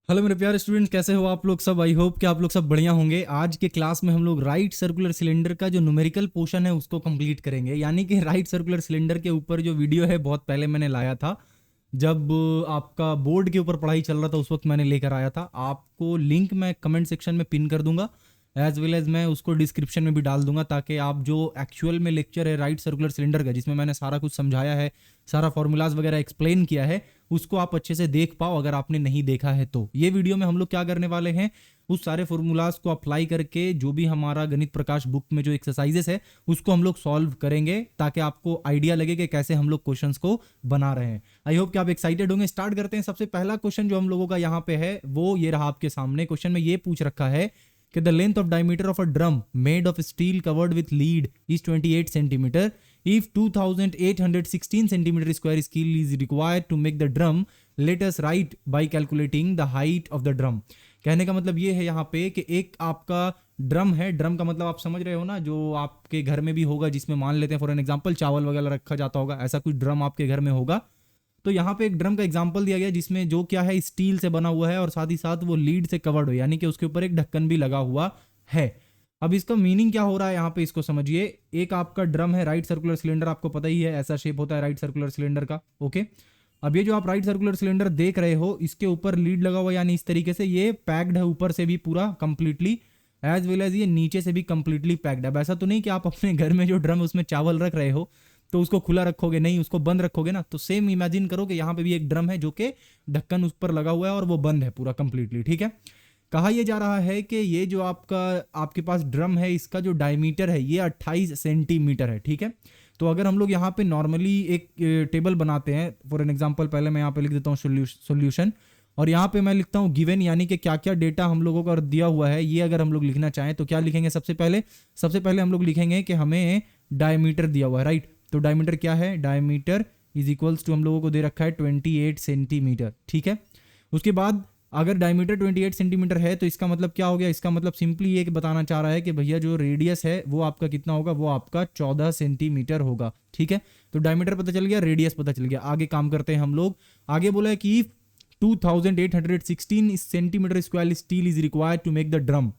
Hello मेरे प्यारे students, कैसे हो आप लोग सब। आई होप कि आप लोग सब बढ़िया होंगे। आज के क्लास में हम लोग राइट सर्कुलर सिलेंडर का जो न्यूमेरिकल पोर्शन है उसको कंप्लीट करेंगे। यानी कि राइट सर्कुलर सिलेंडर के ऊपर जो वीडियो है बहुत पहले मैंने लाया था, जब आपका बोर्ड के ऊपर पढ़ाई चल रहा था उस वक्त मैंने लेकर आया था। आपको लिंक मैं कमेंट सेक्शन में पिन कर दूंगा, एज वेल एज मैं उसको डिस्क्रिप्शन में भी डाल दूंगा, ताकि आप जो एक्चुअल में लेक्चर है राइट सर्कुलर सिलेंडर का, जिसमें मैंने सारा कुछ समझाया है, सारा फॉर्मूलाज वगैरह एक्सप्लेन किया है, उसको आप अच्छे से देख पाओ अगर आपने नहीं देखा है तो। ये वीडियो में हम लोग क्या करने वाले हैं, उस सारे फॉर्मूलाज को अप्लाई करके जो भी हमारा गणित प्रकाश बुक में जो एक्सरसाइजेस है उसको हम लोग सॉल्व करेंगे, ताकि आपको आइडिया लगे कि कैसे हम लोग क्वेश्चंस को बना रहे हैं। आई होप कि आप एक्साइटेड होंगे। स्टार्ट करते हैं। सबसे पहला क्वेश्चन जो हम लोगों का यहाँ पे है वो ये रहा आपके सामने। क्वेश्चन में ये पूछ रखा है कि the length of diameter of a drum made of steel covered with lead is 28 centimetre. If 2816 centimeter square steel is required to make the drum, let us write by calculating the height of the drum। कहने का मतलब ये है यहाँ पे कि एक आपका ड्रम है। ड्रम का मतलब आप समझ रहे हो ना, जो आपके घर में भी होगा, जिसमें मान लेते हैं फॉर एन एग्जांपल चावल वगैरह रखा जाता होगा, ऐसा कुछ ड्रम आपके घर में होगा। तो यहाँ पे एक ड्रम का एग्जांपल दिया गया जिसमें जो क्या है स्टील से बना हुआ है और साथ ही साथ वो लीड से कवर्ड हो, यानी कि उसके ऊपर एक ढक्कन भी लगा हुआ है। अब इसका मीनिंग क्या हो रहा है यहाँ पे, इसको समझिए। एक आपका ड्रम है, राइट सर्कुलर सिलेंडर, आपको पता ही है ऐसा शेप होता है राइट सर्कुलर सिलेंडर का। ओके, अब ये जो आप राइट सर्कुलर सिलेंडर देख रहे हो इसके ऊपर लीड लगा हुआ, यानी इस तरीके से ये पैक्ड है ऊपर से भी पूरा कंप्लीटली, एज वेल एज ये नीचे से भी कंप्लीटली पैक्ड है। अब ऐसा तो नहीं कि आप अपने घर में जो ड्रम उसमें चावल रख रहे हो तो उसको खुला रखोगे, नहीं, उसको बंद रखोगे ना। तो सेम इमेजिन करो कि यहाँ पे भी एक ड्रम है जो कि ढक्कन उस पर लगा हुआ है और वो बंद है पूरा कंप्लीटली। ठीक है, कहा यह जा रहा है कि ये जो आपके पास ड्रम है इसका जो डायमीटर है ये 28 सेंटीमीटर है। ठीक है, तो अगर हम लोग यहाँ पे नॉर्मली एक टेबल बनाते हैं, फॉर एन एग्जांपल पहले मैं यहाँ पे लिख देता हूँ सॉल्यूशन, और यहाँ पे मैं लिखता हूँ गिवन, यानी कि क्या क्या डेटा हम लोगों को दिया हुआ है ये अगर हम लोग लिखना चाहें तो क्या लिखेंगे। सबसे पहले हम लोग लिखेंगे कि हमें डायमीटर दिया हुआ है, राइट। तो डायमीटर क्या है, डायमीटर इज इक्वल्स टू हम लोगों को दे रखा है 28 सेंटीमीटर। ठीक है, उसके बाद अगर डायमीटर 28 सेंटीमीटर है तो इसका मतलब क्या हो गया, इसका मतलब सिंपली ये बताना चाह रहा है कि भैया जो रेडियस है वो आपका कितना होगा, वो आपका 14 सेंटीमीटर होगा। ठीक है, तो डायमीटर पता चल गया, रेडियस पता चल गया। आगे काम करते हैं हम लोग। आगे बोला है कि 2816 centimetre square steel is required to make the drum,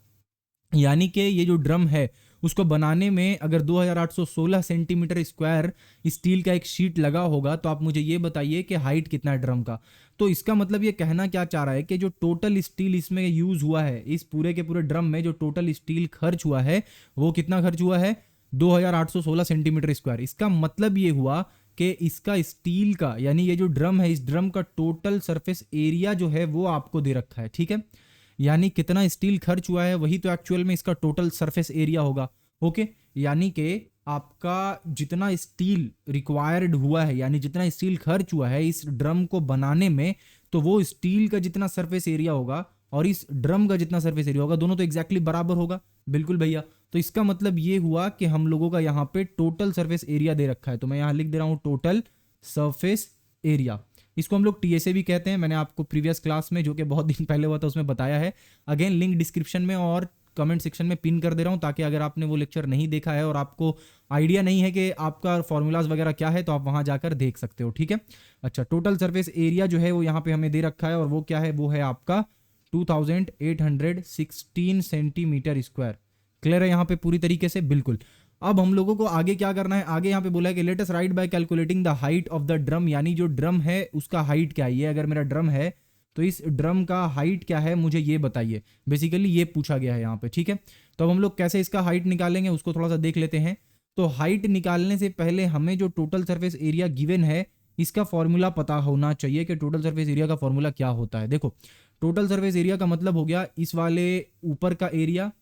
यानी कि ये जो ड्रम है उसको बनाने में अगर 2816 सेंटीमीटर स्क्वायर स्टील का एक शीट लगा होगा तो आप मुझे ये बताइए कि हाइट कितना है ड्रम का। तो इसका मतलब ये कहना क्या चाह रहा है कि जो टोटल स्टील इसमें यूज हुआ है, इस पूरे के पूरे ड्रम में जो टोटल स्टील खर्च हुआ है वो कितना खर्च हुआ है, 2816 सेंटीमीटर स्क्वायर। इसका मतलब ये हुआ कि इसका स्टील का, यानी ये जो ड्रम है इस ड्रम का टोटल सरफेस एरिया जो है वो आपको दे रखा है। ठीक है, यानी कितना स्टील खर्च हुआ है वही तो एक्चुअल में इसका टोटल सरफेस एरिया होगा। ओके, यानी कि आपका जितना स्टील रिक्वायर्ड हुआ है, यानी जितना स्टील खर्च हुआ है इस ड्रम को बनाने में, तो वो स्टील का जितना सरफेस एरिया होगा और इस ड्रम का जितना सरफेस एरिया होगा, दोनों तो एग्जैक्टली बराबर होगा। बिल्कुल भैया, तो इसका मतलब ये हुआ कि हम लोगों का यहाँ पे टोटल सरफेस एरिया दे रखा है। तो मैं यहाँ लिख दे रहा हूँ टोटल सरफेस एरिया। इसको हम लोग टीएसए भी कहते हैं। मैंने आपको प्रीवियस क्लास में जो कि बहुत दिन पहले हुआ था उसमें बताया है। अगेन लिंक डिस्क्रिप्शन में और कमेंट सेक्शन में पिन कर दे रहा हूं, ताकि अगर आपने वो लेक्चर नहीं देखा है और आपको आइडिया नहीं है कि आपका फॉर्मूलाज वगैरह क्या है तो आप वहां जाकर देख सकते हो। ठीक है, अच्छा, टोटल सरफेस एरिया जो है वो यहाँ पे हमें दे रखा है और वो क्या है, वो है आपका 2816 सेंटीमीटर स्क्वायर। क्लियर है यहाँ पे पूरी तरीके से, बिल्कुल। अब हम लोगों को आगे क्या करना है, आगे यहाँ पे बोला है कि let us right bye calculating the height of the drum, यानी जो ड्रम है उसका हाइट क्या है। ये अगर मेरा ड्रम है तो इस ड्रम का हाइट क्या है मुझे ये बताइए, बेसिकली ये पूछा गया है यहाँ पे। ठीक है, तो अब हम लोग कैसे इसका हाइट निकालेंगे उसको थोड़ा सा देख लेते हैं। तो हाइट निकालने से पहले हमें जो टोटल सरफेस एरिया गिवन है इसका फॉर्मूला पता होना चाहिए कि टोटल सरफेस एरिया का फॉर्मूला क्या होता है। देखो, टोटल सरफेस एरिया का मतलब हो गया इस वाले ऊपर का एरिया,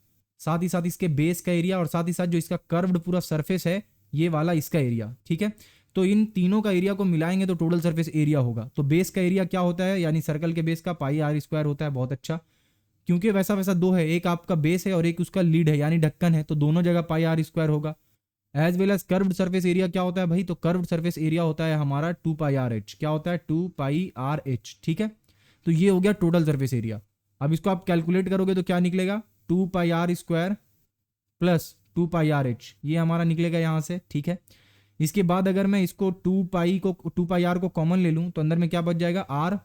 साथ ही साथ इसके बेस का एरिया, और साथ ही साथ जो इसका कर्व्ड पूरा सरफेस है ये वाला इसका एरिया। ठीक है, तो इन तीनों का एरिया को मिलाएंगे तो टोटल सरफेस एरिया होगा। तो बेस का एरिया क्या होता है, यानी सर्कल के बेस का पाई आर स्क्वायर होता है। बहुत अच्छा, क्योंकि वैसा वैसा दो है, एक आपका बेस है और एक उसका लीड है यानी ढक्कन है, तो दोनों जगह पाई आर स्क्वायर होगा। As well as curved surface area क्या होता है भाई, तो कर्व्ड सरफेस एरिया होता है हमारा 2 पाई आर एच। क्या होता है, 2 पाई आर एच। ठीक है, तो ये हो गया टोटल सरफेस एरिया। अब इसको आप कैलकुलेट करोगे तो क्या निकलेगा, 2 pi are square plus 2 pi R H, ये हमारा निकलेगा यहाँ से। ठीक है, इसके बाद अगर मैं इसको 2 पाई आर को कॉमन ले लूं तो अंदर में क्या बच जाएगा, आर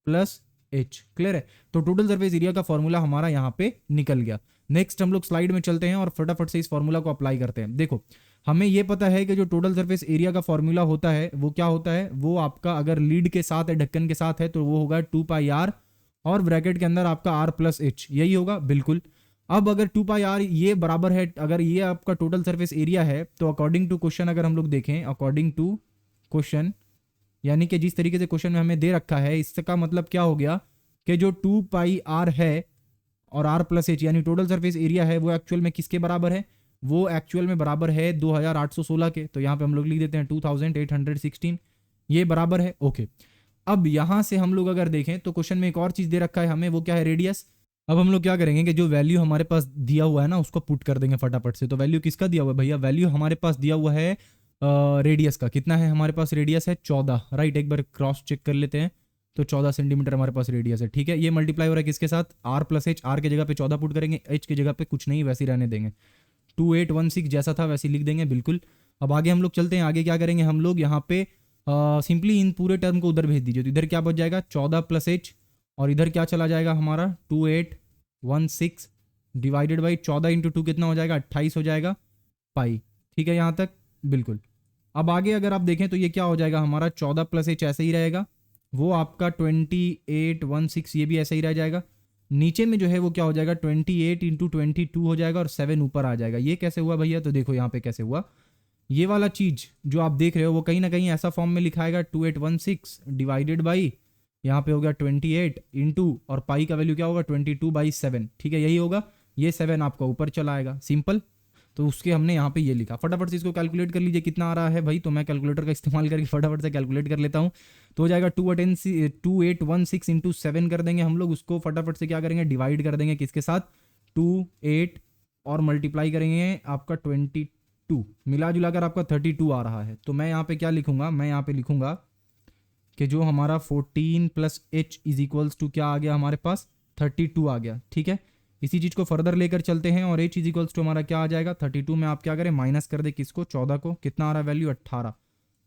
प्लस एच। क्लियर है? तो टोटल सरफेस एरिया का फॉर्मूला हमारा यहाँ पे निकल गया। नेक्स्ट हम लोग स्लाइड में चलते हैं और फटाफट से इस फॉर्मूला को अप्लाई करते हैं। देखो हमें ये पता है कि जो टोटल सरफेस एरिया का फॉर्मूला होता है वो क्या होता है, वो आपका अगर लीड के साथ है, ढक्कन के साथ है, तो वो होगा 2 पाई आर और ब्रैकेट के अंदर आपका आर प्लस एच, यही होगा बिल्कुल। अब अगर 2 पाई आर ये बराबर है, अगर ये आपका टोटल सरफेस एरिया है, तो अकॉर्डिंग टू क्वेश्चन अगर हम लोग देखें, अकॉर्डिंग टू क्वेश्चन यानी कि जिस तरीके से क्वेश्चन में हमें दे रखा है, इसका मतलब क्या हो गया कि जो 2 पाई आर है और आर प्लस एच यानी टोटल सरफेस एरिया है, वो एक्चुअल में किसके बराबर है, वो एक्चुअल में बराबर है 2816 के। तो यहाँ पे हम लोग लिख देते हैं 2816, ये बराबर है। ओके, अब यहाँ से हम लोग अगर देखें तो क्वेश्चन में एक और चीज़ दे रखा है हमें, वो क्या है, रेडियस। अब हम लोग क्या करेंगे कि जो वैल्यू हमारे पास दिया हुआ है ना, उसको पुट कर देंगे फटाफट से। तो वैल्यू किसका दिया हुआ है भैया, वैल्यू हमारे पास दिया हुआ है रेडियस का। कितना है हमारे पास रेडियस है 14, राइट। एक बार क्रॉस चेक कर लेते हैं, तो 14 सेंटीमीटर हमारे पास रेडियस है, ठीक है। ये मल्टीप्लाई हो रहा है किसके साथ, आर प्लस एच। आर की जगह पे 14 पुट करेंगे, एच की जगह पे कुछ नहीं वैसे ही रहने देंगे, 2816 जैसा था वैसे लिख देंगे, बिल्कुल। अब आगे हम लोग चलते हैं, आगे क्या करेंगे हम लोग, यहाँ पे सिंपली इन पूरे टर्म को उधर भेज दीजिए। तो इधर क्या बच जाएगा 14 प्लस एच, और इधर क्या चला जाएगा हमारा 2816 डिवाइडेड बाई 14 इंटू 2 कितना हो जाएगा 28 हो जाएगा पाई, ठीक है यहाँ तक, बिल्कुल। अब आगे अगर आप देखें तो ये क्या हो जाएगा हमारा 14 प्लस एच ऐसे ही रहेगा, वो आपका 2816 ये भी ऐसे ही रह जाएगा। नीचे में जो है वो क्या हो जाएगा 28 इंटू 22 हो जाएगा और 7 ऊपर आ जाएगा। ये कैसे हुआ भैया, तो देखो यहाँ पे कैसे हुआ, ये वाला चीज जो आप देख रहे हो वो कहीं ना कहीं ऐसा फॉर्म में लिखाएगा 2816 डिवाइडेड बाई यहाँ पे हो गया 28 इंटू और पाई का वैल्यू क्या होगा 22/7, ठीक है, यही होगा। ये 7 आपका ऊपर चला आएगा, सिंपल। तो उसके हमने यहाँ पे ये लिखा, फटाफट से इसको कैलकुलेट कर लीजिए कितना आ रहा है भाई। तो मैं कैलकुलेटर का इस्तेमाल करके फटाफट से कैलकुलेट कर लेता हूँ। तो हो जाएगा 2816 इंटू 7 कर देंगे हम लोग उसको, फटाफट से क्या करेंगे डिवाइड कर देंगे किसके साथ 28 और मल्टीप्लाई करेंगे आपका 22, मिला जुला कर आपका 32 आ रहा है। तो मैं यहाँ पे क्या लिखूंगा, मैं यहाँ पे लिखूंगा कि जो हमारा 14 plus h is equals to क्या आ गया हमारे पास 32 आ गया, ठीक है। इसी चीज को फर्दर लेकर चलते हैं और एच इज इक्वल्स टू हमारा क्या आ जाएगा 32 में आप क्या करें माइनस कर दे किसको 14 को, कितना आ रहा है वैल्यू 18।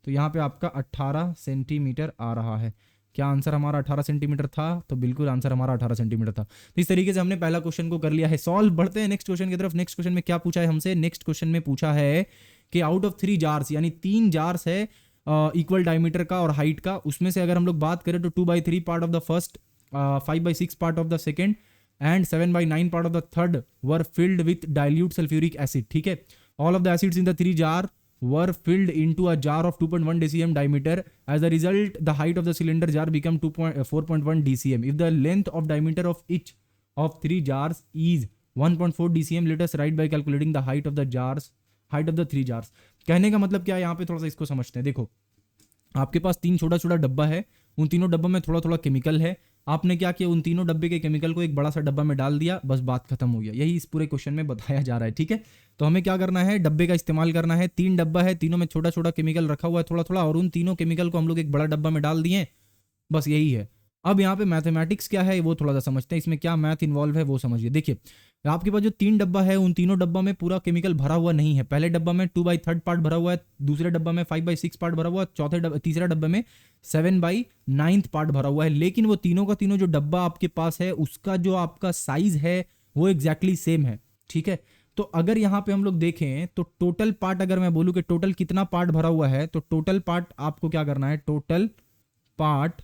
तो यहाँ पे आपका 18 सेंटीमीटर आ रहा है। क्या आंसर हमारा 18 सेंटीमीटर था, तो बिल्कुल आंसर हमारा 18 सेंटीमीटर था। तो इस तरीके से हमने पहला क्वेश्चन को कर लिया है सॉल्व। बढ़ते हैं नेक्स्ट क्वेश्चन की तरफ। नेक्स्ट क्वेश्चन में क्या पूछा है हमसे, नेक्स्ट क्वेश्चन में पूछा है कि आउट ऑफ 3 जार्स यानी 3 जार्स है इक्वल डायमीटर का और हाइट का, उसमें से अगर हम लोग बात करें तो 2/3 part of the first, 5/6 part of the second and 7/9 part of the third were filled with dilute sulphuric acid, ठीक है। All of the acids in the 3 jar were filled into a jar of 2.1 dcm diameter. As a result, the height of the cylinder jar became 4.1 dcm. If the length of diameter of each of 3 jars is 1.4 dcm, let us write by calculating the height of the 3 jars. कहने का मतलब क्या है, यहाँ पे थोड़ा सा इसको समझते हैं। देखो आपके पास 3 छोटा छोटा डब्बा है, उन तीनों डब्बों में थोड़ा थोड़ा केमिकल है। आपने क्या किया, उन तीनों डब्बे के केमिकल को एक बड़ा सा डब्बा में डाल दिया, बस बात खत्म हो गया। यही इस पूरे क्वेश्चन में बताया जा रहा है, ठीक है। तो हमें क्या करना है, डब्बे का इस्तेमाल करना है। 3 डब्बा है, तीनों में छोटा छोटा केमिकल रखा हुआ है थोड़ा थोड़ा, और उन तीनों केमिकल को हम लोग एक बड़ा डब्बा में डाल दिए, बस यही है। अब यहाँ पे मैथमेटिक्स क्या है वो थोड़ा सा समझते हैं, इसमें क्या मैथ इन्वॉल्व है वो समझिए। देखिए आपके पास जो 3 डब्बा है, उन तीनों डब्बा में पूरा केमिकल भरा हुआ नहीं है। पहले डब्बा में 2/3 पार्ट भरा हुआ है, दूसरे डब्बा में 5/6 पार्ट भरा हुआ है, तीसरा डब्बे में 7/9 पार्ट भरा हुआ है। लेकिन वो तीनों का तीनों जो डब्बा आपके पास है उसका जो आपका साइज है वो एग्जैक्टली सेम है, ठीक है। तो अगर यहाँ पे हम लोग देखें तो टोटल पार्ट, अगर मैं बोलूँ कि टोटल कितना पार्ट भरा हुआ है, तो टोटल पार्ट आपको क्या करना है, टोटल पार्ट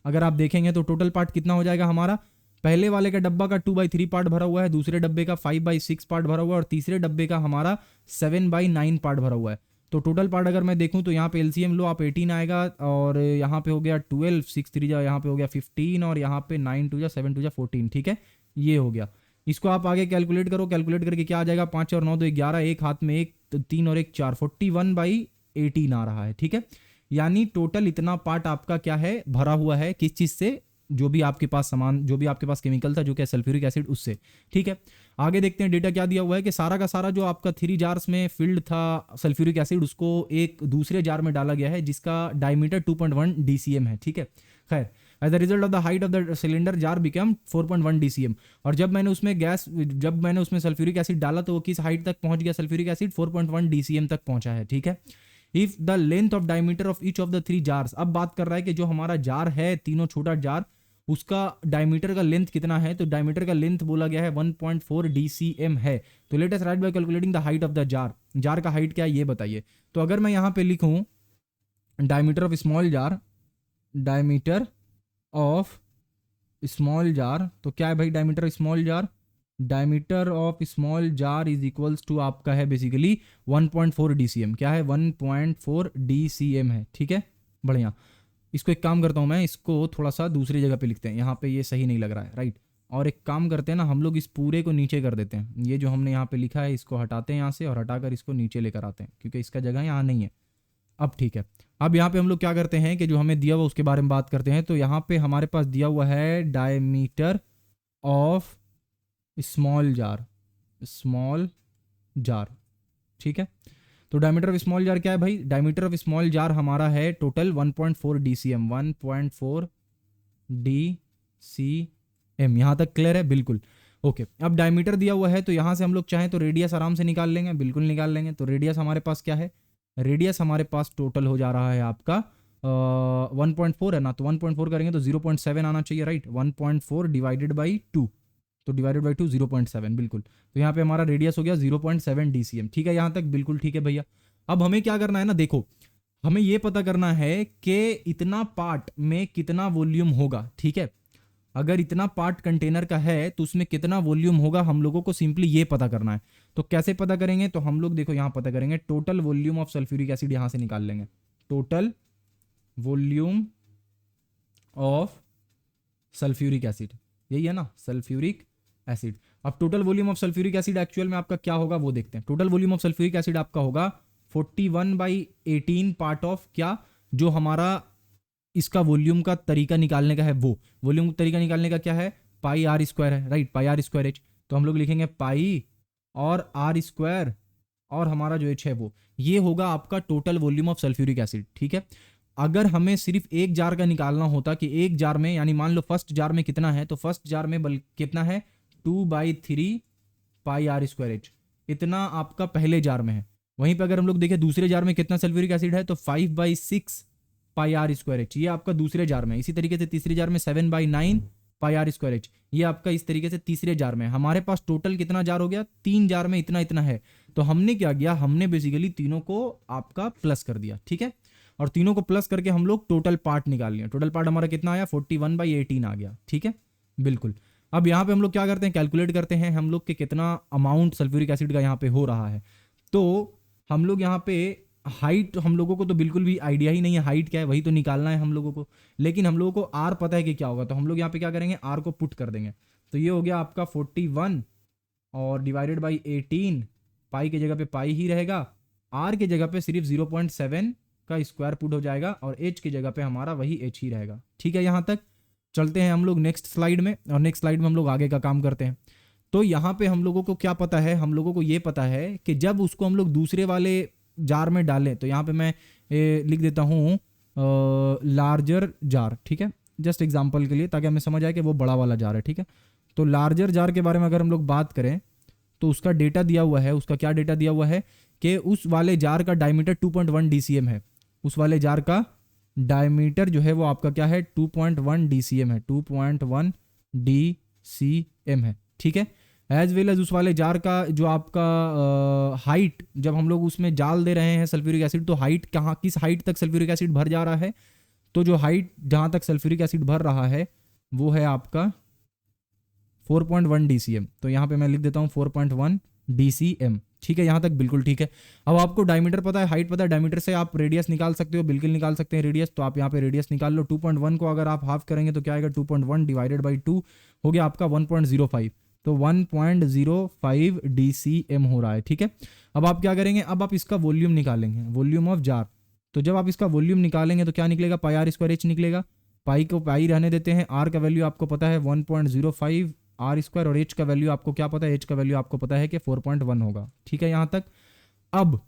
अगर आप देखेंगे तो टोटल पार्ट कितना हो जाएगा हमारा, पहले वाले का डब्बा का 2/3 पार्ट भरा हुआ है, दूसरे डब्बे का 5/6 पार्ट भरा हुआ है और तीसरे डब्बे का हमारा 7/9 पार्ट भरा हुआ है। तो टोटल पार्ट अगर मैं देखूं तो यहाँ पे एलसीएम लो आप 18 आएगा, और यहाँ पे हो गया 12, 6 3 जा यहाँ पे हो गया 15, और यहाँ पे 9 2 जा 7 2 जा 14, ठीक है, ये हो गया। इसको आप आगे कैलकुलेट करो, कैलकुलेट करके क्या आ जाएगा, 5 और 9 2 11, एक हाथ में 1 3 और 1 4, 41/18 आ रहा है, ठीक है। यानी टोटल इतना पार्ट आपका क्या है भरा हुआ है, किस चीज से, जो भी आपके पास सामान, जो भी आपके पास केमिकल था, जो कि सल्फ्यूरिक एसिड, उससे, ठीक है। आगे देखते हैं डेटा क्या दिया हुआ है कि सारा का सारा जो आपका 3 जार्स में फिल्ड था सल्फ्यूरिक एसिड, उसको एक दूसरे जार में डाला गया है जिसका डायमीटर 2.1 DCM है, ठीक है। खैर, as the result of the height of the cylinder jar become 4.1 DCM। और जब मैंने उसमें सल्फ्यूरिक एसिड डाला तो वो किस हाइट तक पहुंच गया, सल्फ्यूरिक एसिड 4.1 DCM तक पहुंचा है, ठीक है। If the length of diameter of each of the 3 jars, अब बात कर रहा है कि जो हमारा जार है, तीनों छोटा जार, उसका डायमीटर का लेंथ कितना है, तो डायमीटर का लेंथ बोला गया है 1.4 DCM है। तो let us right bye calculating the height of the jar. Jar का हाइट क्या है ये बताइए। तो अगर मैं यहाँ पे लिखूँ diameter of small jar, diameter of small jar, तो क्या है भाई diameter small jar, diameter of small jar is equals to आपका है बेसिकली 1.4 DCM। क्या है 1.4 DCM है, ठीक है बढ़िया। इसको एक काम करता हूँ मैं, इसको थोड़ा सा दूसरी जगह पे लिखते हैं, यहाँ पे ये सही नहीं लग रहा है राइट। और एक काम करते हैं ना, हम लोग इस पूरे को नीचे कर देते हैं, ये जो हमने यहाँ पे लिखा है इसको हटाते हैं यहाँ से और हटाकर इसको नीचे लेकर आते हैं क्योंकि इसका जगह यहाँ नहीं है। अब ठीक है, अब यहाँ पे हम लोग क्या करते हैं कि जो हमें दिया हुआ उसके बारे में बात करते हैं। तो यहाँ पे हमारे पास दिया हुआ है diameter of small jar, small jar, ठीक है। तो डायमीटर ऑफ स्मॉल जार क्या है भाई, डायमीटर ऑफ स्मॉल जार हमारा है टोटल 1.4 DCM, 1.4 DCM। यहां तक क्लियर है, बिल्कुल ओके। अब डायमीटर दिया हुआ है तो यहां से हम लोग चाहें तो रेडियस आराम से निकाल लेंगे, बिल्कुल निकाल लेंगे। तो रेडियस हमारे पास क्या है, रेडियस हमारे पास टोटल हो जा रहा है आपका 1.4 है ना, तो 1.4 करेंगे तो 0.7 आना चाहिए राइट। 1.4 डिवाइडेड बाई 2, तो डिवाइडेड बाई 2 0.7 बिल्कुल। तो यहाँ पे हमारा रेडियस हो गया 0.7 DCM, ठीक है यहाँ तक बिल्कुल ठीक है भैया। अब हमें क्या करना है ना, देखो हमें ये पता करना है कि इतना पार्ट में कितना वॉल्यूम होगा, ठीक है। अगर इतना पार्ट कंटेनर का है तो उसमें कितना वॉल्यूम होगा हम लोगों को सिंपली ये पता करना है। तो कैसे पता करेंगे, तो हम लोग देखो यहाँ पता करेंगे total volume of sulphuric acid, यहाँ से निकाल लेंगे total volume of sulphuric acid, यही है ना सल्फ्यूरिक एसिड। अब total volume of sulphuric acid actual में आपका क्या होगा वो देखते हैं। Total volume of sulphuric acid आपका होगा 41/18 पार्ट ऑफ क्या, जो हमारा इसका वॉल्यूम का तरीका निकालने का है, वो वॉल्यूम का तरीका निकालने का क्या है, पाई आर स्क्वायर है right, pi are square h. तो हम लोग लिखेंगे पाई और आर स्क्वायर और हमारा जो एच है वो, ये होगा आपका total volume of sulphuric acid, ठीक है। अगर हमें सिर्फ एक जार का निकालना होता कि एक जार में, यानी मान लो फर्स्ट जार में कितना है, तो फर्स्ट जार में कितना है 2/3 पाई आर स्क्वायर एच, इतना आपका पहले जार में है। वहीं पे अगर हम लोग देखें दूसरे जार में कितना सल्फ्यूरिक एसिड है, तो 5/6 पाई आर स्क्वायर एच, ये आपका दूसरे जार में। इसी तरीके से तीसरे जार में 7/9 पाई आर स्क्वायर एच, ये आपका इस तरीके से तीसरे जार में। हमारे पास टोटल कितना जार हो गया, 3 जार में इतना इतना है। तो हमने क्या किया, हमने बेसिकली तीनों को आपका प्लस कर दिया, ठीक है। और तीनों को प्लस करके हम लोग टोटल पार्ट निकाल लिया। टोटल पार्ट हमारा कितना आया 41/18 आ गया, ठीक है बिल्कुल। अब यहाँ पे हम लोग क्या करते हैं, कैलकुलेट करते हैं हम लोग के कितना अमाउंट सल्फ्यूरिक एसिड का यहाँ पे हो रहा है। तो हम लोग यहाँ पे हाइट, हम लोगों को तो बिल्कुल भी आइडिया ही नहीं है हाइट क्या है, वही तो निकालना है हम लोगों को। लेकिन हम लोगों को आर पता है कि क्या होगा, तो हम लोग यहाँ पे क्या करेंगे, आर को पुट कर देंगे। तो ये हो गया आपका 41 और डिवाइडेड बाई 18, पाई की जगह पे पाई ही रहेगा, आर की जगह पे सिर्फ 0.7 का स्क्वायर पुट हो जाएगा और एच की जगह पे हमारा वही एच ही रहेगा, ठीक है। यहाँ तक चलते हैं हम लोग नेक्स्ट स्लाइड में, और नेक्स्ट स्लाइड में हम लोग आगे का काम करते हैं। तो यहाँ पे हम लोगों को क्या पता है, हम लोगों को ये पता है कि जब उसको हम लोग दूसरे वाले जार में डालें, तो यहाँ पे मैं लिख देता हूँ लार्जर जार, ठीक है, जस्ट एग्जांपल के लिए, ताकि हमें समझ आए कि वो बड़ा वाला जार है, ठीक है। तो लार्जर जार के बारे में अगर हम लोग बात करें तो उसका डेटा दिया हुआ है, उसका क्या डेटा दिया हुआ है कि उस वाले जार का डायमीटर 2.1 DCM है। उस वाले जार का डायमीटर जो है वो आपका क्या है 2.1 DCM है, 2.1 DCM है, ठीक है। एज वेल एज उस वाले जार का जो आपका हाइट, जब हम लोग उसमें डाल दे रहे हैं सल्फ्यूरिक एसिड, तो हाइट कहाँ, किस हाइट तक सल्फ्यूरिक एसिड भर जा रहा है, तो जो हाइट जहाँ तक सल्फ्यूरिक एसिड भर रहा है वो है आपका 4.1 DCM। तो यहाँ पे मैं लिख देता हूँ 4.1 DCM, ठीक है यहाँ तक बिल्कुल ठीक है। अब आपको डायमीटर पता है, हाइट पता है, डायमीटर से आप रेडियस निकाल सकते हो, बिल्कुल निकाल सकते हैं रेडियस। तो आप यहाँ पे रेडियस निकाल लो, 2.1 को अगर आप हाफ करेंगे तो क्या आएगा, 2.1 डिवाइडेड बाई 2 हो गया आपका 1.05, तो 1.05 DCM हो रहा है, ठीक है। अब आप क्या करेंगे, अब आप इसका वॉल्यूम निकालेंगे, वॉल्यूम ऑफ जार। तो जब आप इसका वॉल्यूम निकालेंगे तो क्या निकलेगा, पाई आर स्क्वायर एच निकलेगा। पाई को पाई रहने देते हैं, आर का वैल्यू आपको पता है 1.05 आर स्क्वायर, और एच का वैल्यू आपको क्या पता है, एच का वैल्यू आपको पता है कि 4.1 होगा, ठीक है यहाँ तक। अब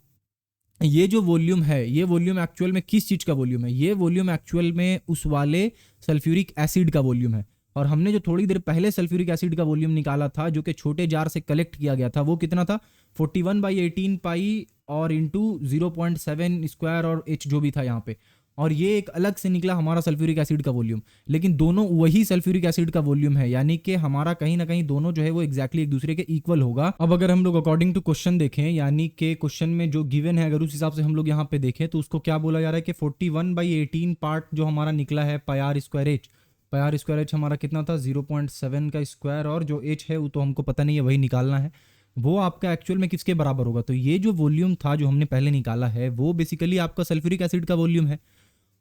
ये जो वॉल्यूम है, ये वॉल्यूम एक्चुअल में किस चीज का वॉल्यूम है, ये वॉल्यूम एक्चुअल में उस वाले सल्फ्यूरिक एसिड का वॉल्यूम है। और हमने जो थोड़ी देर पहले सल्फ्यूरिक एसिड का वॉल्यूम निकाला था, जो कि छोटे जार से कलेक्ट किया गया था, वो कितना था 41/18 पाई और इंटू 0.7 स्क्वायर और एच जो भी था यहाँ पे, और ये एक अलग से निकला हमारा सल्फ्यूरिक एसिड का वॉल्यूम, लेकिन दोनों वही सल्फ्यूरिक एसिड का वॉल्यूम है, यानी कि हमारा कहीं ना कहीं दोनों जो है वो एक्जैक्टली एक दूसरे के इक्वल होगा। अब अगर हम लोग अकॉर्डिंग टू क्वेश्चन देखें, यानी कि क्वेश्चन में जो गिवन है अगर उस हिसाब से हम लोग यहाँ पे देखें तो उसको क्या बोला जा रहा है कि 41/18 पार्ट जो हमारा निकला है pi square H. Pi square H हमारा कितना था 0.7 का स्क्वायर, और जो एच है वो तो हमको पता नहीं है, वही निकालना है। वो आपका एक्चुअल में किसके बराबर होगा, तो ये जो वॉल्यूम था जो हमने पहले निकाला है वो बेसिकली आपका सल्फ्यूरिक एसिड का वॉल्यूम है।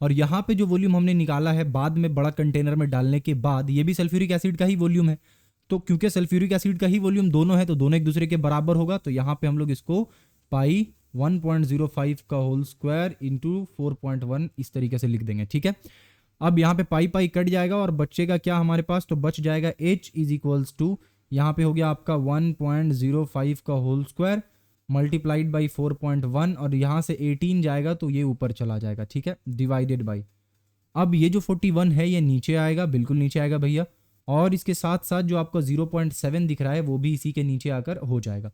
और यहाँ पे जो वॉल्यूम हमने निकाला है बाद में बड़ा कंटेनर में डालने के बाद, ये भी सल्फ्यूरिक एसिड का ही वॉल्यूम है। तो क्योंकि सल्फ्यूरिक एसिड का ही वॉल्यूम दोनों है तो दोनों एक दूसरे के बराबर होगा। तो यहाँ पे हम लोग इसको पाई 1.05 का होल स्क्वायर इंटू 4.1 इस तरीके से लिख देंगे, ठीक है। अब यहाँ पे पाई पाई कट जाएगा और बचेगा क्या हमारे पास, तो बच जाएगा h इज इक्वल्स टू, यहाँ पे हो गया आपका 1.05 का होल स्क्वायर मल्टीप्लाइड बाई 4.1, और यहाँ से 18 जाएगा तो ये ऊपर चला जाएगा, ठीक है, डिवाइडेड बाई। अब ये जो 41 है ये नीचे आएगा, बिल्कुल नीचे आएगा भैया, और इसके साथ साथ जो आपका 0.7 दिख रहा है वो भी इसी के नीचे आकर हो जाएगा।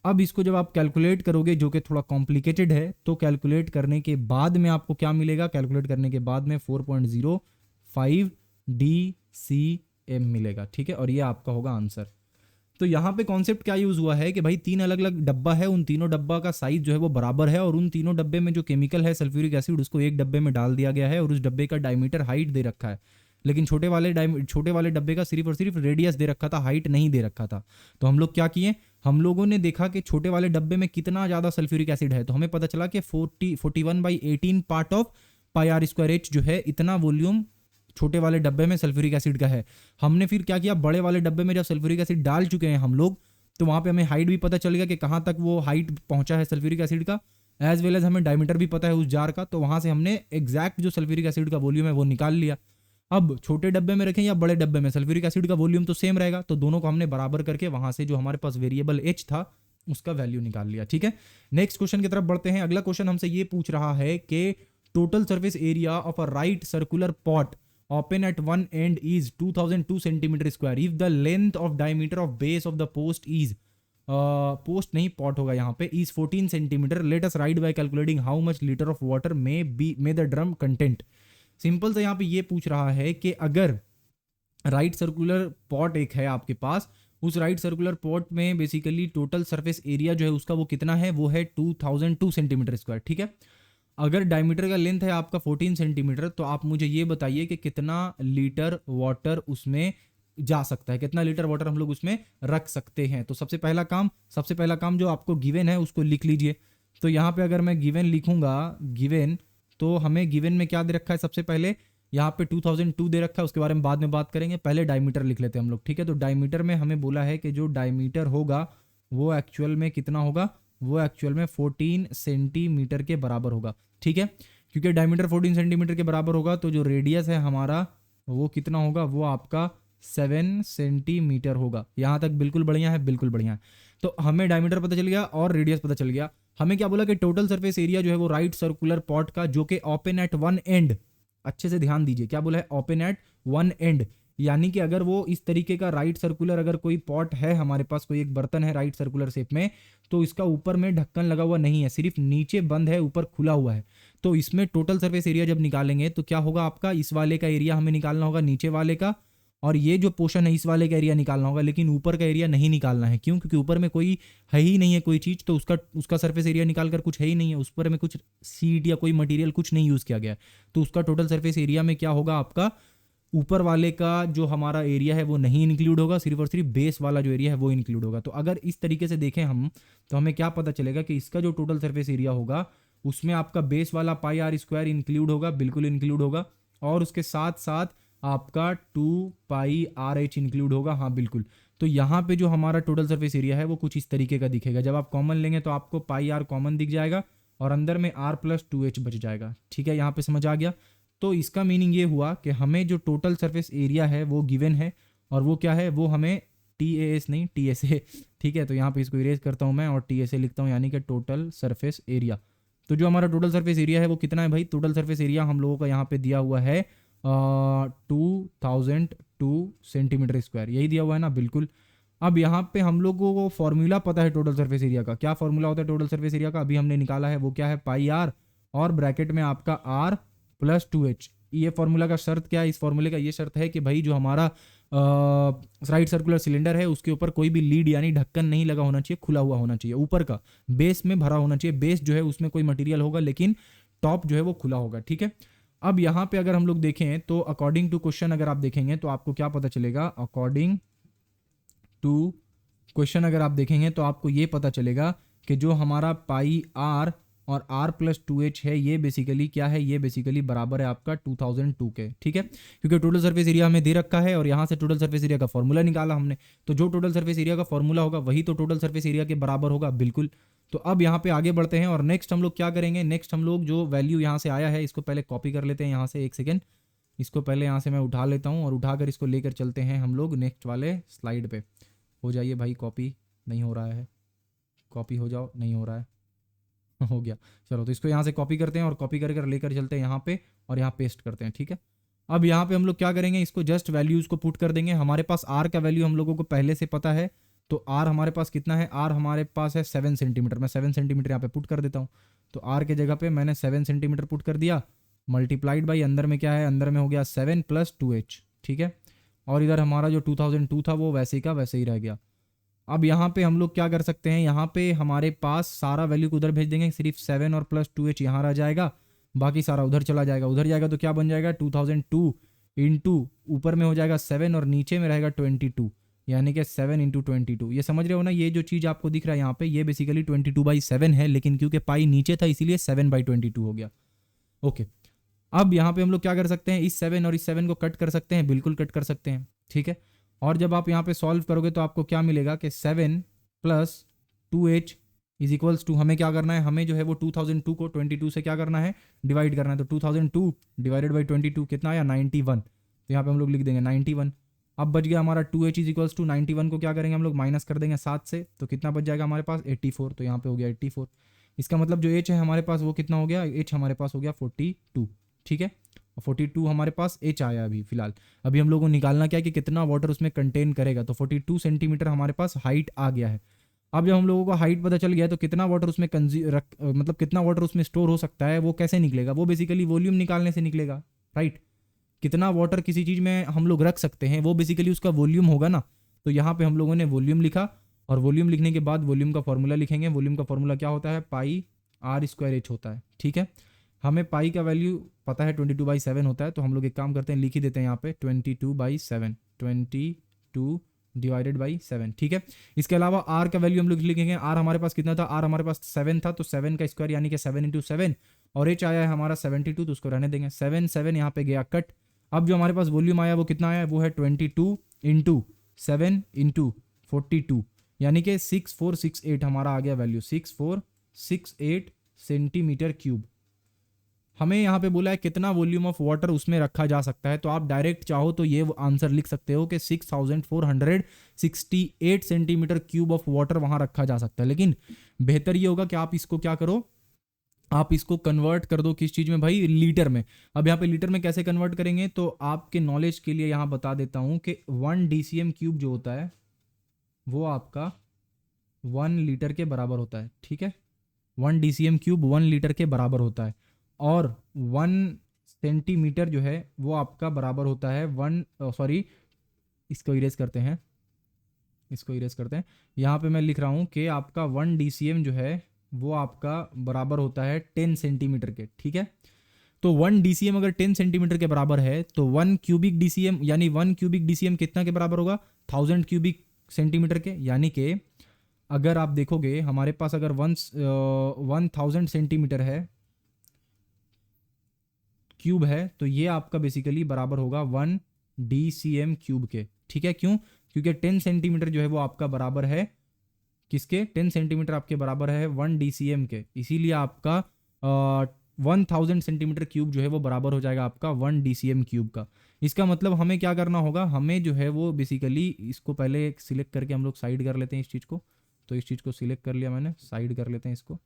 अब इसको जब आप कैलकुलेट करोगे, जो कि थोड़ा कॉम्प्लिकेटेड है, तो कैलकुलेट करने के बाद में आपको क्या मिलेगा, कैलकुलेट करने के बाद में 4.05 DCM मिलेगा, ठीक है, और ये आपका होगा आंसर। तो यहाँ पे कॉन्सेप्ट क्या यूज हुआ है कि भाई 3 अलग अलग डब्बा है, उन तीनों डब्बा का साइज जो है वो बराबर है, और उन तीनों डब्बे में जो केमिकल है सल्फ्यूरिक एसिड उसको एक डब्बे में डाल दिया गया है, और उस डब्बे का डायमीटर हाइट दे रखा है, लेकिन छोटे वाले डब्बे का सिर्फ और सिर्फ रेडियस दे रखा था, हाइट नहीं दे रखा था। तो हम लोग क्या किए, हम लोगों ने देखा कि छोटे वाले डब्बे में कितना ज़्यादा सल्फ्यूरिक एसिड है, तो हमें पता चला कि 41/18 part of pi are square h जो है इतना वॉल्यूम छोटे वाले डब्बे में सल्फ्यूरिक एसिड का है। हमने फिर क्या किया, बड़े वाले डब्बे में जब सल्फ्यूरिक एसिड डाल चुके हैं हम लोग, तो वहाँ पे हमें हाइट भी पता चल गया कि कहाँ तक वो हाइट पहुँचा है सल्फ्यूरिक एसिड का, एज वेल एज हमें डायमीटर भी पता है उस जार का। तो वहाँ से हमने एग्जैक्ट जो सल्फ्यूरिक एसिड का वॉल्यूम है वो निकाल लिया। अब छोटे डब्बे में रखें या बड़े डब्बे में, सल्फ्यूरिक एसिड का वॉल्यूम तो सेम रहेगा, तो दोनों को हमने बराबर करके वहाँ से जो हमारे पास वेरिएबल एच था उसका वैल्यू निकाल लिया, ठीक है। नेक्स्ट क्वेश्चन की तरफ बढ़ते हैं। अगला क्वेश्चन हमसे ये पूछ रहा है कि total surface area of a right circular pot open at one end is 2002 centimeter square if the length of diameter of base of the post is post नहीं pot होगा यहाँ पे, is 14 centimeter, let us write by calculating how much liter of water may the drum content। Simple से यहाँ पे ये पूछ रहा है कि अगर राइट सर्कुलर पॉट एक है आपके पास, उस राइट सर्कुलर पॉट में बेसिकली टोटल सरफेस एरिया जो है उसका वो कितना है, वो है 2002 सेंटीमीटर स्क्वायर, ठीक है। अगर डायमीटर का लेंथ है आपका 14 सेंटीमीटर, तो आप मुझे ये बताइए कि कितना लीटर वाटर उसमें जा सकता है, कितना लीटर वाटर हम लोग उसमें रख सकते हैं। तो सबसे पहला काम जो आपको गिवन है उसको लिख लीजिए। तो यहाँ पे अगर मैं गिवन लिखूंगा, गिवन, तो हमें गिवन में क्या दे रखा है, सबसे पहले यहाँ पे 2002 दे रखा है, उसके बारे में बाद में बात करेंगे, पहले डायमीटर लिख लेते हैं हम लोग, ठीक है। तो डायमीटर में हमें बोला है कि जो डायमीटर होगा वो एक्चुअल में कितना होगा, वो एक्चुअल में 14 सेंटीमीटर के बराबर होगा, ठीक है। क्योंकि डायमीटर 14 सेंटीमीटर के बराबर होगा तो जो रेडियस है हमारा वो कितना होगा, वो आपका 7 सेंटीमीटर होगा। यहाँ तक बिल्कुल बढ़िया है, बिल्कुल बढ़िया है। तो हमें डायमीटर पता चल गया और रेडियस पता चल गया। हमें क्या बोला कि टोटल सरफेस एरिया जो है वो राइट सर्कुलर पॉट का, जो कि ओपन एट वन एंड, अच्छे से ध्यान दीजिए, क्या बोला है, ओपन एट वन एंड, यानी कि अगर वो इस तरीके का राइट सर्कुलर अगर कोई पॉट है हमारे पास, कोई एक बर्तन है राइट सर्कुलर शेप में, तो इसका ऊपर में ढक्कन लगा हुआ नहीं है, सिर्फ नीचे बंद है, ऊपर खुला हुआ है। तो इसमें टोटल सरफेस एरिया जब निकालेंगे तो क्या होगा, आपका इस वाले का एरिया हमें निकालना होगा, नीचे वाले का, और ये जो पोर्शन है इस वाले का एरिया निकालना होगा, लेकिन ऊपर का एरिया नहीं निकालना है। क्यों? क्योंकि ऊपर में कोई है ही नहीं है कोई चीज़, तो उसका सरफेस एरिया निकाल कर कुछ है ही नहीं है, उस पर में कुछ सीट या कोई मटेरियल कुछ नहीं यूज़ किया गया, तो उसका टोटल सरफेस एरिया में क्या होगा, आपका ऊपर वाले का जो हमारा एरिया है वो नहीं इंक्लूड होगा, सिर्फ और सिर्फ बेस वाला जो एरिया है वो इंक्लूड होगा। तो अगर इस तरीके से देखें हम, तो हमें क्या पता चलेगा कि इसका जो टोटल सरफेस एरिया होगा उसमें आपका बेस वाला पाई आर स्क्वायर इंक्लूड होगा, बिल्कुल इंक्लूड होगा, और उसके साथ साथ आपका 2 पाई आर एच इंक्लूड होगा, हाँ बिल्कुल। तो यहाँ पे जो हमारा टोटल सरफेस एरिया है वो कुछ इस तरीके का दिखेगा। जब आप कॉमन लेंगे तो आपको पाई आर कॉमन दिख जाएगा और अंदर में आर प्लस 2h बच जाएगा, ठीक है। यहाँ पे समझ आ गया। तो इसका मीनिंग ये हुआ कि हमें जो टोटल सरफेस एरिया है वो गिवन है, और वो क्या है, वो हमें TAS नहीं TSA, ठीक है। तो यहाँ पे इसको इरेज करता हूँ मैं और TSA लिखता हूँ, यानी कि टोटल सरफेस एरिया। तो जो हमारा टोटल सरफेस एरिया है वो कितना है भाई, टोटल सरफेस एरिया हम लोगों का यहाँ पे दिया हुआ है 2002 सेंटीमीटर स्क्वायर, यही दिया हुआ है ना, बिल्कुल। अब यहाँ पे हम लोगों को फॉर्मूला पता है टोटल सरफेस एरिया का। क्या फॉर्मूला होता है टोटल सरफेस एरिया का, अभी हमने निकाला है, वो क्या है, पाई आर और ब्रैकेट में आपका आर प्लस 2H। ये फॉर्मूला का शर्त क्या है? इस फॉर्मूले का ये शर्त है कि भाई जो हमारा राइट सर्कुलर सिलेंडर है उसके ऊपर कोई भी लीड यानी ढक्कन नहीं लगा होना चाहिए, खुला हुआ होना चाहिए, ऊपर का बेस में भरा होना चाहिए। बेस जो है उसमें कोई मटेरियल होगा लेकिन टॉप जो है वो खुला होगा, ठीक है। अब यहाँ पे अगर हम लोग देखें तो अकॉर्डिंग टू क्वेश्चन अगर आप देखेंगे तो आपको क्या पता चलेगा? अकॉर्डिंग टू क्वेश्चन अगर आप देखेंगे तो आपको ये पता चलेगा कि जो हमारा पाई आर और r प्लस 2h है ये बेसिकली क्या है? ये बेसिकली बराबर है आपका 2002 के, ठीक है। क्योंकि टोटल सरफेस एरिया हमें दे रखा है और यहाँ से टोटल सरफेस एरिया का फॉर्मूला निकाला हमने, तो जो टोटल सरफेस एरिया का फॉर्मूला होगा वही तो टोटल सरफेस एरिया के बराबर होगा, बिल्कुल। तो अब यहाँ पे आगे बढ़ते हैं और नेक्स्ट हम लोग क्या करेंगे? नेक्स्ट हम लोग जो वैल्यू यहाँ से आया है इसको पहले कॉपी कर लेते हैं यहाँ से, एक सेकेंड। इसको पहले यहाँ से मैं उठा लेता हूँ और उठाकर इसको लेकर चलते हैं हम लोग नेक्स्ट वाले स्लाइड पे। हो जाइए भाई, कॉपी नहीं हो रहा है, कॉपी हो जाओ, नहीं हो रहा है हो गया। चलो तो इसको यहाँ से कॉपी करते हैं और कॉपी कर कर लेकर चलते हैं यहाँ पे और यहाँ पेस्ट करते हैं, ठीक है। अब यहाँ पे हम लोग क्या करेंगे? इसको जस्ट वैल्यूज को पुट कर देंगे। हमारे पास आर का वैल्यू हम लोगों को पहले से पता है, तो आर हमारे पास कितना है? आर हमारे पास है 7 सेंटीमीटर। मैं 7 सेंटीमीटर यहाँ पे पुट कर देता हूँ। तो आर के जगह पे मैंने 7 सेंटीमीटर पुट कर दिया, मल्टीप्लाइड बाई अंदर में क्या है? अंदर में हो गया 7 प्लस 2h, ठीक है। और इधर हमारा जो 2002 था वो वैसे ही का वैसे ही रह गया। अब यहाँ पे हम लोग क्या कर सकते हैं? यहाँ पे हमारे पास सारा वैल्यू को उधर भेज देंगे, सिर्फ 7 और प्लस 2h यहाँ रह जाएगा, बाकी सारा उधर चला जाएगा। उधर जाएगा तो क्या बन जाएगा? 2002 इंटू ऊपर में हो जाएगा 7 और नीचे में रहेगा 22, यानी कि 7 इंटू 22। ये समझ रहे हो ना? ये जो चीज़ आपको दिख रहा है यहाँ पे ये बेसिकली 22/7 है, लेकिन क्योंकि पाई नीचे था इसीलिए 7/22 हो गया। ओके, अब यहाँ पे हम लोग क्या कर सकते हैं? इस 7 और इस 7 को कट कर सकते हैं, बिल्कुल कट कर सकते हैं, ठीक है। और जब आप यहाँ पे सॉल्व करोगे तो आपको क्या मिलेगा कि 7 plus 2h is equals to, हमें क्या करना है? हमें जो है वो 2002 को 22 से क्या करना है? डिवाइड करना है। तो 2002 डिवाइडेड बाई 22 कितना आया? 91। तो यहाँ पे हम लोग लिख देंगे 91। अब बच गया हमारा 2h इज इक्वल्स टू 91 को क्या करेंगे हम लोग? माइनस कर देंगे 7 से, तो कितना बच जाएगा हमारे पास? 84। तो यहाँ पे हो गया 84। इसका मतलब जो h है हमारे पास वो कितना हो गया? h हमारे पास हो गया 42, ठीक है। 42 हमारे पास h आया अभी फिलहाल। अभी हम लोगों को निकालना क्या है कि कितना वाटर उसमें कंटेन करेगा। तो 42 सेंटीमीटर हमारे पास हाइट आ गया है। अब जब हम लोगों को हाइट पता चल गया तो कितना वाटर उसमें मतलब कितना वाटर उसमें स्टोर हो सकता है वो कैसे निकलेगा? वो बेसिकली वॉल्यूम निकालने से निकलेगा, राइट। कितना वाटर किसी चीज़ में हम लोग रख सकते हैं वो बेसिकली उसका वॉल्यूम होगा ना। तो यहाँ पे हम लोगों ने वॉल्यूम लिखा और वॉल्यूम लिखने के बाद वॉल्यूम का फॉर्मूला लिखेंगे। वॉल्यूम का फॉर्मूला क्या होता है? पाई आर स्क्वायर एच होता है, ठीक है। हमें पाई का वैल्यू पता है 22/7 होता है, तो हम लोग एक काम करते हैं, लिख ही देते हैं यहाँ पे 22/7, 22 डिवाइडेड बाई 7, ठीक है। इसके अलावा आर का वैल्यू हम लोग लिखेंगे। आर हमारे पास कितना था? आर हमारे पास 7 था, तो 7 का स्क्वायर यानी कि 7 इंटू 7, और एच आया है हमारा 72, तो उसको रहने देंगे। 7 यहाँ पे गया कट। अब जो हमारे पास वॉल्यूम आया वो कितना आया? वो है 22 इंटू 7 इंटू 42, यानी कि 6468 हमारा आ गया वैल्यू, 6468 सेंटीमीटर क्यूब। हमें यहाँ पे बोला है कितना वॉल्यूम ऑफ वाटर उसमें रखा जा सकता है, तो आप डायरेक्ट चाहो तो ये आंसर लिख सकते हो कि 6468 सेंटीमीटर क्यूब ऑफ वाटर वहां रखा जा सकता है। लेकिन बेहतर ये होगा कि आप इसको क्या करो, आप इसको कन्वर्ट कर दो किस चीज़ में भाई? लीटर में। अब यहाँ पे लीटर में कैसे कन्वर्ट करेंगे? तो आपके नॉलेज के लिए यहाँ बता देता हूँ कि 1 DCM क्यूब जो होता है वो आपका 1 लीटर के बराबर होता है, ठीक है। 1 DCM क्यूब 1 लीटर के बराबर होता है, और 1 सेंटीमीटर जो है वो आपका बराबर होता है इसको इरेज करते हैं, यहाँ पे मैं लिख रहा हूँ कि आपका 1 DCM जो है वो आपका बराबर होता है 10 सेंटीमीटर के, ठीक है। तो 1 DCM अगर 10 सेंटीमीटर के बराबर है तो 1 क्यूबिक DCM यानी 1 क्यूबिक DCM कितना के बराबर होगा? 1000 क्यूबिक सेंटीमीटर के। यानी कि अगर आप देखोगे हमारे पास अगर 1000 सेंटीमीटर है क्यूब है, तो ये आपका बेसिकली बराबर होगा 1 DCM क्यूब के, ठीक है। क्यों? क्योंकि 10 सेंटीमीटर जो है वो आपका बराबर है किसके? 10 सेंटीमीटर आपके बराबर है 1 DCM के, इसीलिए आपका 1000 सेंटीमीटर क्यूब जो है वो बराबर हो जाएगा आपका 1 DCM क्यूब का। इसका मतलब हमें क्या करना होगा? हमें जो है वो बेसिकली इसको पहले सिलेक्ट करके हम लोग साइड कर लेते हैं इस चीज़ को। तो इस चीज़ को सिलेक्ट कर लिया मैंने, साइड कर लेते हैं इसको।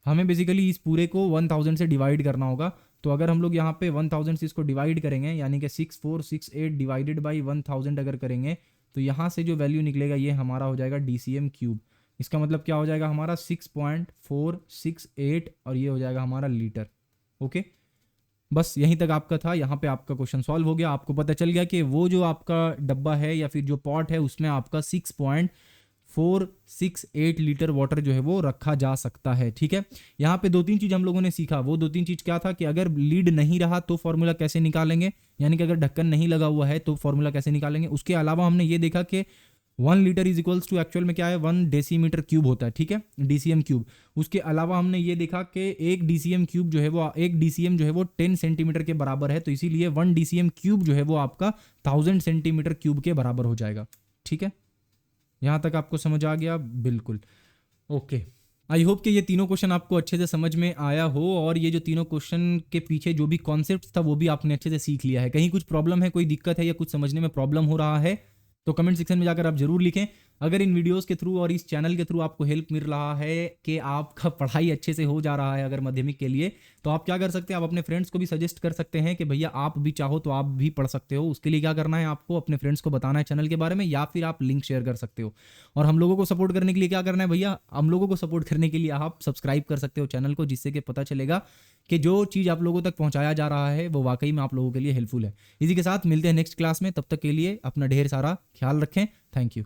हमें बेसिकली इस पूरे को 1000 से डिवाइड करना होगा। तो अगर हम लोग यहाँ पे 1000 से इसको डिवाइड करेंगे यानी कि 6468 डिवाइडेड बाई 1000 अगर करेंगे तो यहाँ से जो वैल्यू निकलेगा ये हमारा हो जाएगा DCM क्यूब। इसका मतलब क्या हो जाएगा हमारा? 6.468, और ये हो जाएगा हमारा लीटर। ओके, बस यहीं तक आपका था, यहाँ पे आपका क्वेश्चन सॉल्व हो गया। आपको पता चल गया कि वो जो आपका डब्बा है या फिर जो पॉट है उसमें आपका 6.468 लीटर वाटर जो है वो रखा जा सकता है। ठीक है, यहाँ पे 2-3 चीज़ हम लोगों ने सीखा। वो 2-3 चीज़ क्या था कि अगर लीड नहीं रहा तो फॉर्मूला कैसे निकालेंगे, यानी कि अगर ढक्कन नहीं लगा हुआ है तो फॉर्मूला कैसे निकालेंगे। उसके अलावा हमने ये देखा कि 1 litre is equals to actual में क्या है 1 डेसीमीटर क्यूब होता है। ठीक है, डीसीएम क्यूब। उसके अलावा हमने ये देखा कि एक डीसीएम क्यूब जो है वो एक डीसीएम जो है वो 10 सेंटीमीटर के बराबर है, तो इसीलिए 1 डीसीएम क्यूब जो है वो आपका 1000 सेंटीमीटर क्यूब के बराबर हो जाएगा। ठीक है, यहाँ तक आपको समझ आ गया? बिल्कुल ओके। आई होप कि ये तीनों क्वेश्चन आपको अच्छे से समझ में आया हो, और ये जो तीनों क्वेश्चन के पीछे जो भी कॉन्सेप्ट था वो भी आपने अच्छे से सीख लिया है। कहीं कुछ प्रॉब्लम है, कोई दिक्कत है या कुछ समझने में प्रॉब्लम हो रहा है तो कमेंट सेक्शन में जाकर आप जरूर लिखें। अगर इन वीडियोस के थ्रू और इस चैनल के थ्रू आपको हेल्प मिल रहा है कि आपका पढ़ाई अच्छे से हो जा रहा है अगर माध्यमिक के लिए, तो आप क्या कर सकते हैं, आप अपने फ्रेंड्स को भी सजेस्ट कर सकते हैं कि भैया आप भी चाहो तो आप भी पढ़ सकते हो। उसके लिए क्या करना है, आपको अपने फ्रेंड्स को बताना है चैनल के बारे में, या फिर आप लिंक शेयर कर सकते हो। और हम लोगों को सपोर्ट करने के लिए क्या करना है भैया, हम लोगों को सपोर्ट करने के लिए आप सब्सक्राइब कर सकते हो चैनल को, जिससे कि पता चलेगा कि जो चीज़ आप लोगों तक पहुंचाया जा रहा है वो वाकई में आप लोगों के लिए हेल्पफुल है। इसी के साथ मिलते हैं नेक्स्ट क्लास में, तब तक के लिए अपना ढेर सारा ख्याल रखें। Thank you.